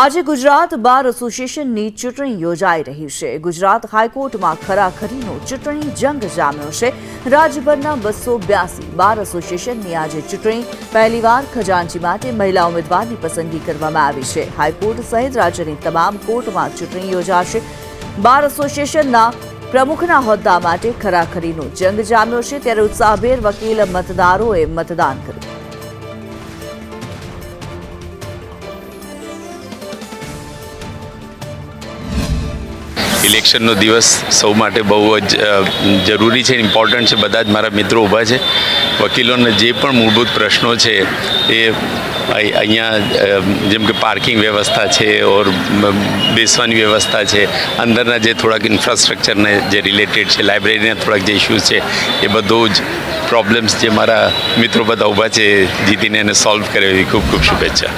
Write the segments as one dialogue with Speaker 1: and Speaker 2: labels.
Speaker 1: આજે ગુજરાત બાર એસોસિએશનની ચૂંટણી યોજાઈ રહી છે। ગુજરાત હાઈકોર્ટમાં ખરાખરીનો ચૂંટણી જંગ જામ્યો છે। રાજ્યભરના 282 બાર એસોસિએશનની આજે ચૂંટણી પહેલીવાર ખજાનચી માટે મહિલા ઉમેદવારની પસંદગી કરવામાં આવી છે। હાઈકોર્ટ સહિત રાજ્યની તમામ કોર્ટમાં ચૂંટણી યોજાશે। બાર એસોસિએશનના પ્રમુખના હોદ્દા માટે ખરાખરીનો જંગ જામ્યો છે, ત્યારે ઉત્સાહભેર વકીલ મતદારોએ મતદાન કર્યું।
Speaker 2: ઇલેક્શનનો દિવસ સૌ માટે બહુ જ જરૂરી છે, ઇમ્પોર્ટન્ટ છે। બધા જ મારા મિત્રો ઊભા છે। વકીલોને જે પણ મૂળભૂત પ્રશ્નો છે એ અહીંયા જેમ કે પાર્કિંગ વ્યવસ્થા છે ઓર બેસવાની વ્યવસ્થા છે, અંદરના જે થોડાક ઇન્ફ્રાસ્ટ્રક્ચરને જે રિલેટેડ છે, લાઇબ્રેરીના થોડાક જે ઇશ્યુઝ છે, એ બધું જ પ્રોબ્લેમ્સ જે મારા મિત્રો બધા ઊભા છે જીતીને એને સોલ્વ કરે એવી ખૂબ ખૂબ શુભેચ્છા।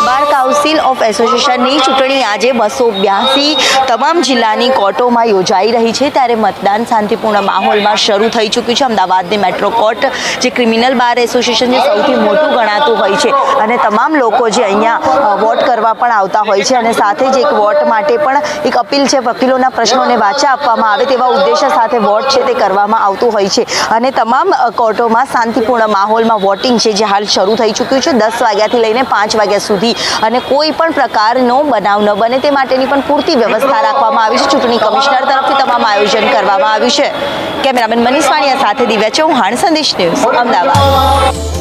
Speaker 3: બાર કાઉન્સિલ ઓફ એસોસિએશનની ચૂંટણી આજે 282 તમામ જિલ્લાની કોર્ટોમાં યોજાઈ રહી છે, ત્યારે મતદાન શાંતિપૂર્ણ માહોલમાં શરૂ થઈ ચૂક્યું છે। અમદાવાદની મેટ્રો કોર્ટ જે ક્રિમિનલ બાર એસોસિએશન જે સૌથી મોટું ગણાતું હોય છે, અને તમામ લોકો જે અહીંયા વોટ કરવા પણ આવતા હોય છે, અને સાથે જ એક વોટ માટે પણ એક અપીલ છે, વકીલોના પ્રશ્નોને વાચા આપવામાં આવે તેવા ઉદ્દેશ્ય સાથે વોટ છે તે કરવામાં આવતું હોય છે। અને તમામ કોર્ટોમાં શાંતિપૂર્ણ માહોલમાં વોટિંગ છે જે હાલ શરૂ થઈ ચૂક્યું છે 10 વાગ્યાથી લઈને 5 વાગ્યા સુધી, અને કોઈ પણ પ્રકારનો બનાવ ન બને તે માટેની પણ પૂરતી વ્યવસ્થા રાખવામાં આવી છે। ચૂંટણી કમિશનર તરફથી તમામ આયોજન કરવામાં આવ્યું છે। કેમેરામેન મનીષ વાણિયા સાથે દિવ્યા ચૌહાણ, સંદેશ ન્યૂઝ, અમદાવાદ।